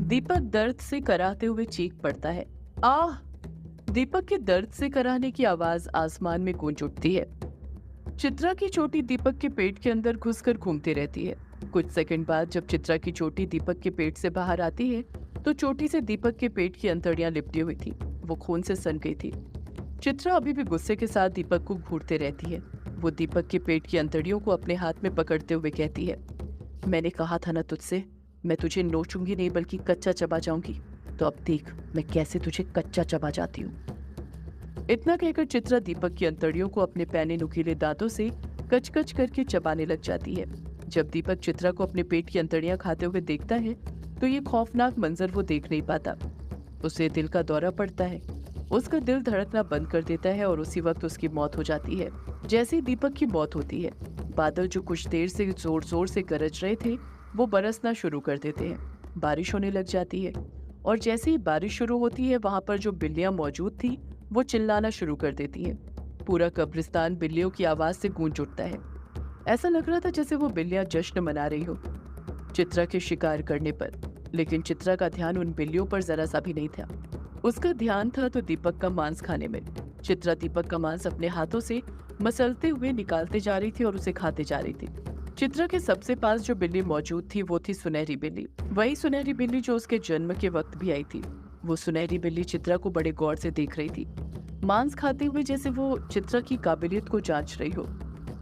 दीपक दर्द से कराहते हुए चीख पड़ता है। आह! दीपक के दर्द से कराहने की आवाज आसमान में गूंज उठती है। चित्रा की चोटी दीपक के पेट के अंदर घुसकर घूमती रहती है। कुछ सेकंड बाद जब चित्रा की चोटी दीपक के पेट से बाहर आती है, तो चोटी से दीपक के पेट की अंतड़ियां लिपटी हुई थी। वो खून से सन गई थी। चित्रा अभी भी गुस्से के साथ दीपक को घूरते रहती है। वो दीपक के पेट की अंतड़ियों को अपने हाथ में पकड़ते हुए कहती है, मैंने कहा था ना तुझसे, मैं तुझे नोचूंगी नहीं बल्कि कच्चा चबा जाऊंगी। तो अब देख मैं कैसे तुझे कच्चा चबा जाती हूँ। इतना कहकर चित्रा दीपक की अंतड़ियों को अपने पैने नुकीले दांतों से कच कच करके चबाने लग जाती है। जब दीपक चित्रा को अपने पेट की अंतड़ियां खाते हुए देखता है, तो ये खौफनाक मंजर वो देख नहीं पाता। उसे दिल का दौरा पड़ता है। उसका दिल धड़कना बंद कर देता है और उसी वक्त उसकी मौत हो जाती है। जैसे ही दीपक की मौत होती है, बादल जो कुछ देर से जोर जोर से गरज रहे थे, वो बरसना शुरू कर देते हैं। बारिश होने लग जाती है और जैसे ही बारिश शुरू होती है, वहां पर जो बिल्लियां मौजूद थी वो चिल्लाना शुरू कर देती हैं। पूरा कब्रिस्तान बिल्लियों की आवाज से गूंज उठता है। ऐसा लग रहा था जैसे वो बिल्लियां जश्न मना रही हो चित्रा के शिकार करने पर। लेकिन चित्रा का ध्यान उन बिल्लियों पर जरा सा भी नहीं था। उसका ध्यान था तो दीपक का मांस खाने में। चित्रा दीपक का मांस अपने हाथों से मसलते हुए निकालते जा रही थी और उसे खाते जा रही थी। चित्रा के सबसे पास जो बिल्ली मौजूद थी वो थी सुनहरी बिल्ली। वही सुनहरी बिल्ली जो उसके जन्म के वक्त भी आई थी। वो सुनहरी बिल्ली चित्रा को बड़े गौर से देख रही थी, मांस खाते हुए, जैसे वो चित्रा की काबिलियत को जांच रही हो।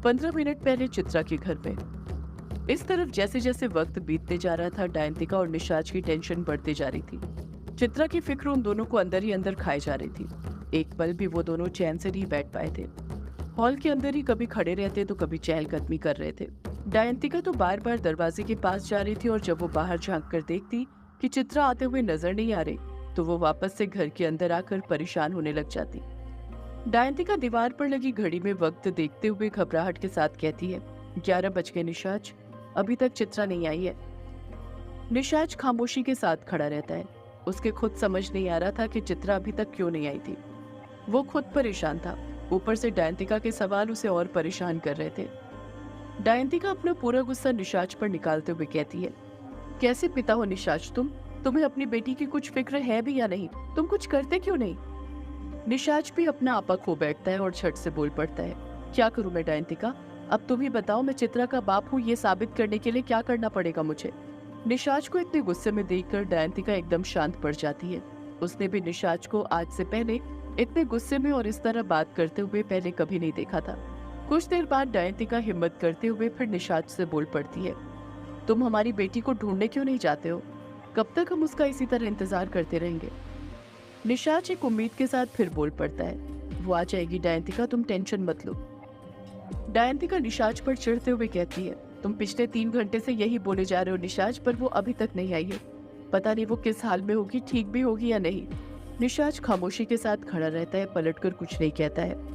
15 मिनट पहले चित्रा के घर में। इस तरफ जैसे जैसे वक्त बीतते जा रहा था, डायंतिका और निशाज की टेंशन बढ़ती जा रही थी। चित्रा की फिक्र उन दोनों को अंदर ही अंदर खाए जा रही थी। एक पल भी वो दोनों चैन से नहीं बैठ पाए थे। हॉल के अंदर ही कभी खड़े रहते तो कभी चहलकदमी कर रहे थे। डायंतिका तो बार बार दरवाजे के पास जा रही थी और जब वो बाहर झांक कर देखती कि चित्रा आते हुए नजर नहीं आ रही, तो वो वापस से घर के अंदर आकर परेशान होने लग जाती। डायंतिका दीवार पर लगी घड़ी में वक्त देखते हुए घबराहट के साथ कहती है, 11 बज गए निशाज, अभी तक चित्रा नहीं आई है। निशाज खामोशी के साथ खड़ा रहता है। उसके खुद समझ नहीं आ रहा था कि चित्रा अभी तक क्यों नहीं आई थी। वो खुद परेशान था, ऊपर से डायंतिका के सवाल उसे और परेशान कर रहे थे। डायंतिका अपना पूरा गुस्सा निशाज पर निकालते हुए कहती है, कैसे पिता हो निशाज तुम? तुम्हें अपनी बेटी की कुछ फिक्र है भी या नहीं? तुम कुछ करते क्यों नहीं? निशाज भी अपना आपा खो बैठता है और झट से बोल पड़ता है, क्या करूं मैं डायंतिका? अब तुम ही बताओ, मैं चित्रा का बाप हूँ, ये साबित करने के लिए क्या करना पड़ेगा मुझे? निशाज को इतने गुस्से में देखकर डायंतिका एकदम शांत पड़ जाती है। उसने भी निशाज को आज से पहले इतने गुस्से में और इस तरह बात करते हुए पहले कभी नहीं देखा था। कुछ देर बाद डायंतिका हिम्मत करते हुए फिर निशाज से बोल पड़ती है, तुम हमारी बेटी को ढूंढने क्यों नहीं जाते हो? कब तक हम उसका इसी तरह इंतजार करते रहेंगे? निशाज एक उम्मीद के साथ फिर बोल पड़ता है, वो आ जाएगी डायंतिका, तुम टेंशन मत लो। डायंतिका निशाज पर चिढ़ते हुए कहती है, तुम पिछले 3 घंटे से यही बोले जा रहे हो निशाज, पर वो अभी तक नहीं आई है। पता नहीं वो किस हाल में होगी, ठीक भी होगी या नहीं। निशाज खामोशी के साथ खड़ा रहता है, पलटकर कुछ नहीं कहता है।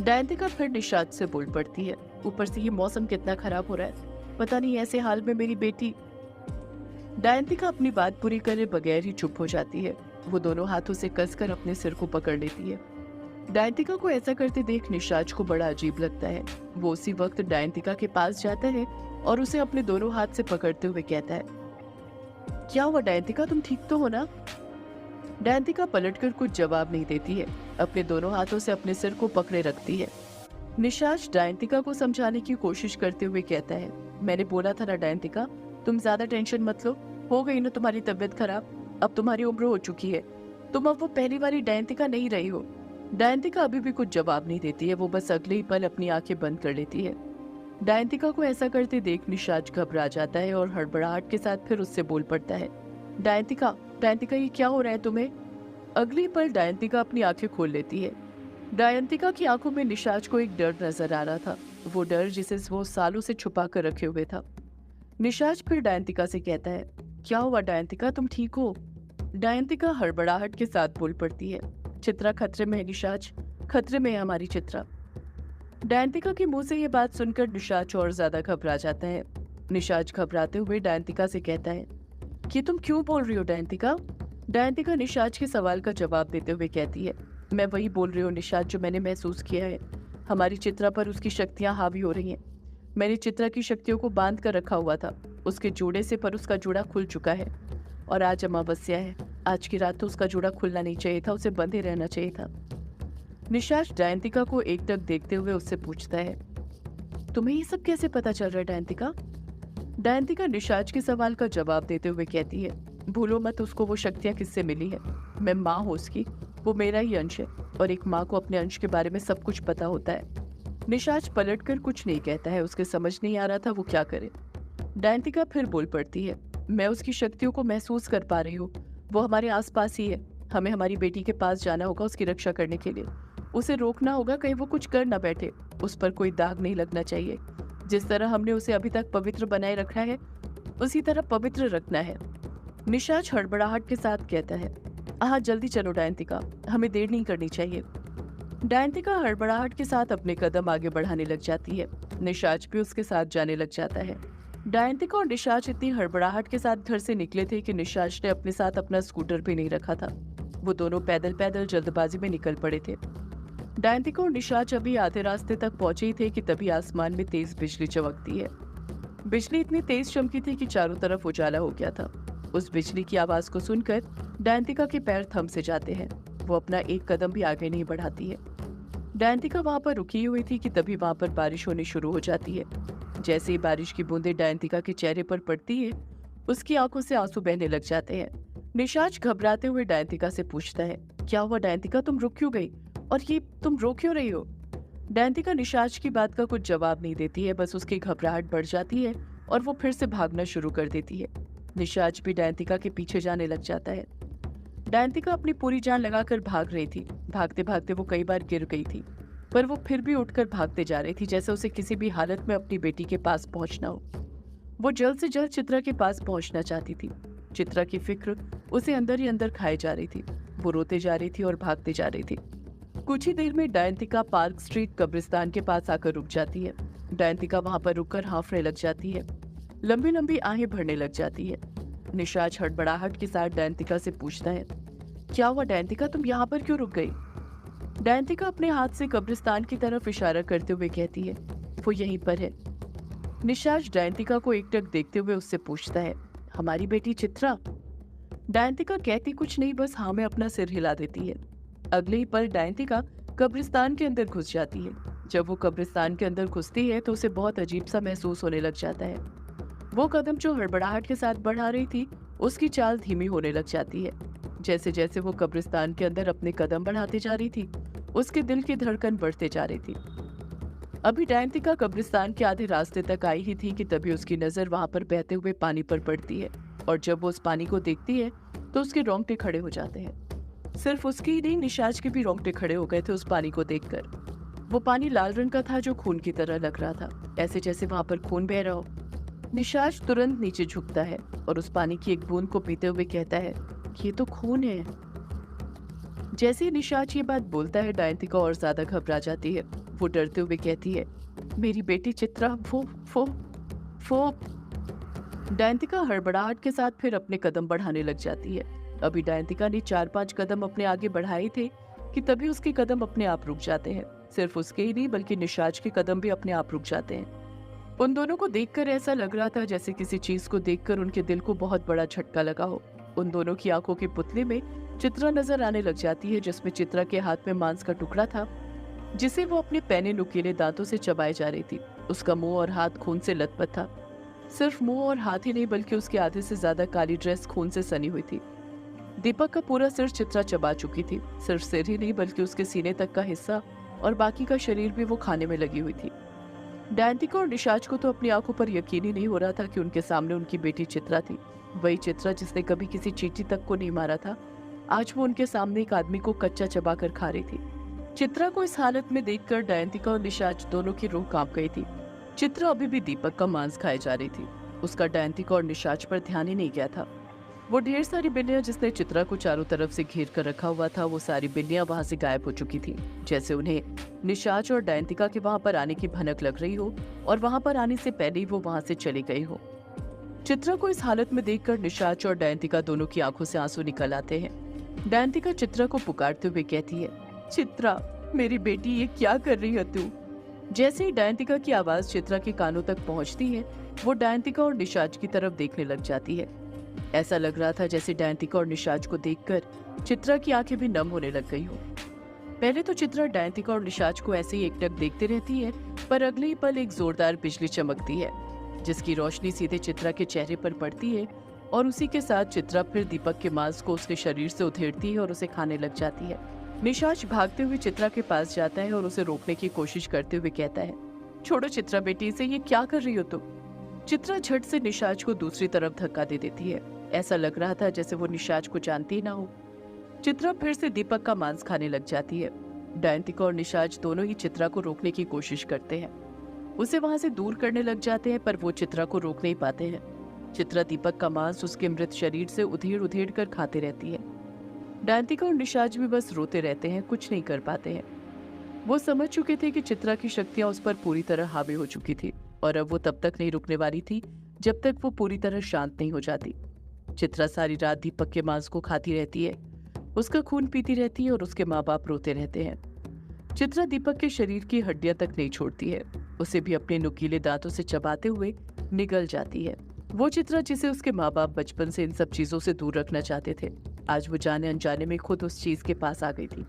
डायंतिका फिर निशाज से बोल पड़ती है, ऊपर से ये मौसम कितना खराब हो रहा है, पता नहीं ऐसे हाल में मेरी बेटी। डायंतिका अपनी बात पूरी करे बगैर ही चुप हो जाती है। वो दोनों हाथों से कसकर अपने सिर को पकड़ लेती है। डायंतिका को ऐसा करते देख निशाज को बड़ा अजीब लगता है। वो उसी वक्त डायंतिका के पास जाता है और उसे अपने दोनों हाथ से पकड़ते हुए कहता है, क्या हुआ डायंतिका, तुम ठीक तो हो ना? डायंतिका पलटकर कुछ जवाब नहीं देती है, अपने दोनों हाथों से अपने सिर को पकड़े रखती है। निशाज डायंतिका को समझाने की कोशिश करते हुए कहता है, मैंने बोला था ना डायंतिका, तुम ज्यादा टेंशन मत लो, हो गई ना तुम्हारी तबीयत खराब, अब तुम्हारी उम्र हो चुकी है, तुम अब वो पहली वाली डायंतिका नहीं रही हो। डायंतिका अभी भी कुछ जवाब नहीं देती है, वो बस अगले ही पल अपनी आंखें बंद कर लेती है। डायंतिका को ऐसा करते देख निशाज घबरा जाता है और हड़बड़ाहट के साथ फिर उससे बोल पड़ता है, डायंतिका, डायंतिका ये क्या हो रहा है तुम्हें? अगली पल डायंतिका अपनी आंखें खोल लेती है। डायंतिका की आंखों में निशाज को एक डर नजर आ रहा था, वो डर जिसे वो सालों से छुपा कर रखे हुए था। निशाज फिर डायंतिका से कहता है, क्या हुआ डायंतिका, तुम ठीक हो? डायंतिका हड़बड़ाहट के साथ बोल पड़ती है, चित्रा खतरे में है निशाज, खतरे में है हमारी चित्रा। डायंतिका के मुंह से ये बात सुनकर निशाज और ज्यादा घबरा जाता है। निशाज घबराते हुए डायंतिका से कहता है, कि तुम क्यों बोल रही हो डायंतिका? डायंतिका निशाज के सवाल का जवाब देते हुए कहती है, मैं वही बोल रही हूँ निशाज जो मैंने महसूस किया है, हमारी चित्रा पर उसकी शक्तियां हावी हो रही हैं। मैंने चित्रा की शक्तियों को बांध कर रखा हुआ था, उसके जोड़े से पर उसका जोड़ा खुल चुका है। और आज अमावस्या है। आज की रात तो उसका जोड़ा खुलना नहीं चाहिए था, उसे बंधे रहना चाहिए था। निशाज डयंतिका को एकटक देखते हुए उससे पूछता है, तुम्हें ये सब कैसे पता चल रहा है डयंतिका? डयंतिका निशाज के सवाल का जवाब देते हुए कहती है, भूलो मत उसको वो शक्तियां किससे मिली है। मैं माँ हूँ उसकी, वो मेरा ही अंश है और एक माँ को अपने अंश के बारे में सब कुछ पता होता है। निशाज पलटकर कुछ नहीं कहता है, उसके समझ नहीं आ रहा था वो क्या करे। डयंतिका फिर बोल पड़ती है, मैं उसकी शक्तियों को महसूस कर पा रही हूँ। वो हमारे आसपास ही है। हमें हमारी बेटी के पास जाना होगा उसकी रक्षा करने के लिए। उसे रोकना होगा, कहीं वो कुछ कर ना बैठे। उस पर कोई दाग नहीं लगना चाहिए। जिस तरह हमने उसे अभी तक पवित्र बनाए रखा है, उसी तरह पवित्र रखना है। निशाज हड़बड़ाहट के साथ कहता है, हाँ जल्दी चलो डयंतिका, हमें देर नहीं करनी चाहिए। डयंतिका हड़बड़ाहट के साथ अपने कदम आगे बढ़ाने लग जाती है। निशाज भी उसके साथ जाने लग जाता है। डयंतिका और निशाज इतनी हड़बड़ाहट के साथ घर से निकले थे कि निशाज ने अपने साथ अपना स्कूटर भी नहीं रखा था। वो दोनों पैदल पैदल जल्दबाजी में निकल पड़े थे। डयंतिका और निशाज अभी आधे रास्ते तक पहुंचे ही थे कि तभी आसमान में तेज बिजली चमकती है। बिजली इतनी तेज चमकी थी कि चारों तरफ उजाला हो गया था। उस बिजली की आवाज को सुनकर डयंतिका के पैर थम से जाते हैं। वो अपना एक कदम भी आगे नहीं बढ़ाती है। डयंतिका वहां पर रुकी हुई थी कि तभी वहां पर बारिश होनी शुरू हो जाती है। जैसे ही बारिश की बूंदें डयंतिका के चेहरे पर पड़ती है, उसकी आंखों से आंसू बहने लग जाते हैं। निशाज घबराते हुए डयंतिका से पूछता है, क्या हुआ डयंतिका, तुम रुक क्यों गई? और ये तुम रो क्यों रही हो? डयंतिका निशाज की बात का कुछ जवाब नहीं देती है, बस उसकी घबराहट बढ़ जाती है और वो फिर से भागना शुरू कर देती है। निशाज भी डयंतिका के पीछे जाने लग जाता है। डयंतिका अपनी पूरी जान लगाकर भाग रही थी। भागते भागते वो कई बार गिर गई थी, पर वो फिर भी उठकर भागते जा रही थी, जैसे उसे किसी भी हालत में अपनी बेटी के पास पहुंचना हो। वो जल्द से जल्द चित्रा के पास पहुंचना चाहती थी। चित्रा की फिक्र उसे अंदर ही अंदर खाए जा रही थी। वो रोते जा रही थी और भागते जा रही थी। कुछ ही देर में डयंतिका पार्क स्ट्रीट कब्रिस्तान के पास आकर रुक जाती है। डयंतिका वहां पर रुककर हांफने लग जाती है। लंबी लंबी आहें भरने लग जाती है। निशाज हड़बड़ाहट के साथ डयंतिका से पूछता है, क्या हुआ डयंतिका, तुम यहाँ पर क्यों रुक गई? डयंतिका अपने हाथ से कब्रिस्तान की तरफ इशारा करते हुए कहती है, वो यहीं पर है। निशाज डयंतिका को एकटक देखते हुए उससे पूछता है, हमारी बेटी चित्रा? डयंतिका कहती कुछ नहीं, बस हाँ में अपना सिर हिला देती है। अगले ही पल डयंतिका कब्रिस्तान के अंदर घुस जाती है। जब वो कब्रिस्तान के अंदर घुसती है तो उसे बहुत अजीब सा महसूस होने लग जाता है। वो कदम जो हड़बड़ाहट के साथ बढ़ा रही थी, उसकी चाल धीमी होने लग जाती है। जैसे जैसे वो कब्रिस्तान के अंदर अपने कदम बढ़ाते जा रही थी, उसके दिल की धड़कन बढ़ते जा रही थी। अभी डयंतिका कब्रिस्तान के आधे रास्ते तक आई ही थी कि तभी उसकी नजर वहां पर बहते हुए पानी पर पड़ती है, और जब वो उस पानी को देखती है तो उसके रोंगटे खड़े हो जाते हैं। सिर्फ उसके ही नहीं, निशाज के भी रोंगटे खड़े हो गए थे उस पानी को देखकर। वो पानी लाल रंग का था, जो खून की तरह लग रहा था, ऐसे जैसे वहां पर खून बह रहा हो। निशाज तुरंत नीचे झुकता है और उस पानी की एक बूंद को पीते हुए कहता है, ये तो खून है। जैसे ही निशाज ये बात बोलता है, डयंतिका और ज्यादा घबरा जाती है। वो डरते हुए कहती है, मेरी बेटी चित्रा, वो। डयंतिका हड़बड़ाहट के साथ फिर अपने कदम बढ़ाने लग जाती है। अभी डयंतिका ने 4-5 कदम अपने आगे बढ़ाए थे कि तभी उसके कदम अपने आप रुक जाते हैं। सिर्फ उसके ही नहीं, बल्कि निशाज के कदम भी अपने आप रुक जाते हैं। उन दोनों को देखकर ऐसा लग रहा था जैसे किसी चीज को देखकर उनके दिल को बहुत बड़ा झटका लगा हो। उन दोनों की आंखों के पुतले में चित्रा नजर आने लग जाती है, जिसमें चित्रा के हाथ में मांस का टुकड़ा था, जिसे वो अपने पैने नुकीले दांतों से चबाए जा रही थी। उसका मुंह और हाथ खून से लथपथ था। सिर्फ मुंह और हाथ ही नहीं, बल्कि उसके आधे से ज्यादा काली ड्रेस खून से सनी हुई थी। दीपक का पूरा सिर चित्रा चबा चुकी थी। सिर्फ सिर ही नहीं, बल्कि उसके सीने तक का हिस्सा और बाकी का शरीर भी वो खाने में लगी हुई थी। डयंतिका और निशाज को तो अपनी आंखों पर यकीन ही नहीं हो रहा था कि उनके सामने उनकी बेटी चित्रा थी। वही चित्रा जिसने कभी किसी चींटी तक को नहीं मारा था, आज वो उनके सामने एक आदमी को कच्चा चबा कर खा रही थी। चित्रा को इस हालत में देखकर डयंतिका और निशाज दोनों की रूह कांप गई थी। चित्रा अभी भी दीपक का मांस खाए जा रही थी। उसका डयंतिका और निशाज पर ध्यान ही नहीं गया था। वो ढेर सारी बिल्लियां जिसने चित्रा को चारों तरफ से घेर कर रखा हुआ था, वो सारी बिल्लियां वहां से गायब हो चुकी थी, जैसे उन्हें निशाज और डयंतिका के वहां पर आने की भनक लग रही हो और वहां पर आने से पहले ही वो वहां से चली गई हो। चित्रा को इस हालत में देखकर निशाज और डयंतिका दोनों की आंखों से आंसू निकल आते हैं। डयंतिका चित्रा को पुकारते हुए कहती है, चित्रा मेरी बेटी, ये क्या कर रही है तू? जैसे ही डयंतिका की आवाज चित्रा के कानों तक पहुंचती है, वो डयंतिका और निशाज की तरफ देखने लग जाती है। ऐसा लग रहा था जैसे डायंतिका और निशाज को देखकर चित्रा की आंखें भी नम होने लग गई हो। पहले तो चित्रा डायंतिका और निशाज को ऐसे ही एकटक देखते रहती है, पर अगले ही पल एक जोरदार बिजली चमकती है, जिसकी रोशनी सीधे चित्रा के चेहरे पर पड़ती है और उसी के साथ चित्रा फिर दीपक के मांस को उसके शरीर से उधेड़ती है और उसे खाने लग जाती है। निशाज भागते हुए चित्रा के पास जाता है और उसे रोकने की कोशिश करते हुए कहता है, छोड़ो चित्रा बेटी, इसे ये क्या कर रही हो तुम? चित्रा झट से निशाज को दूसरी तरफ धक्का दे देती है। ऐसा लग रहा था जैसे वो निशाज को जानती ही ना हो। चित्रा फिर से दीपक का मांस खाने लग जाती है। डायंतिका और निशाज दोनों ही चित्रा को रोकने की कोशिश करते हैं, उसे वहां से दूर करने लग जाते हैं, पर वो चित्रा को रोक नहीं पाते हैं। चित्रा दीपक का मांस उसके मृत शरीर से उधेड़ उधेड़ कर खाते रहती है। डायंतिका और निशाज भी बस रोते रहते हैं, कुछ नहीं कर पाते हैं। वो समझ चुके थे कि चित्रा की शक्तियां उस पर पूरी तरह हावी हो चुकी थी और अब वो तब तक नहीं रुकने वाली थी जब तक वो पूरी तरह शांत नहीं हो जाती। चित्रा सारी रात दीपक के मांस को खाती रहती है, उसका खून पीती रहती है और उसके माँ बाप रोते रहते हैं। चित्रा दीपक के शरीर की हड्डियां तक नहीं छोड़ती है, उसे भी अपने नुकीले दांतों से चबाते हुए निगल जाती है। वो चित्रा जिसे उसके माँ बाप बचपन से इन सब चीजों से दूर रखना चाहते थे, आज वो जाने अनजाने में खुद उस चीज के पास आ गई थी।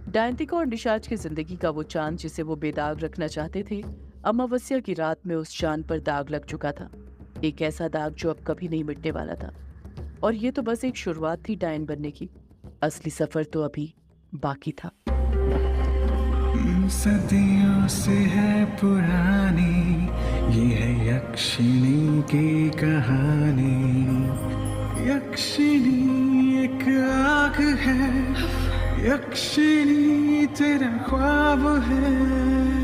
डायंतिका और निशाज की जिंदगी का वो चांद जिसे वो बेदाग रखना चाहते थे, अमावस्या की रात में उस चांद पर दाग लग चुका था, एक ऐसा दाग जो अब कभी नहीं मिटने वाला था। और ये तो बस एक शुरुआत थी डायन बनने की, असली सफर तो अभी बाकी था। सदियों से है पुरानी ये है यक्षिणी की कहानी। यक्षिणी एक आग है, यक्षिणी तेरा ख्वाब है।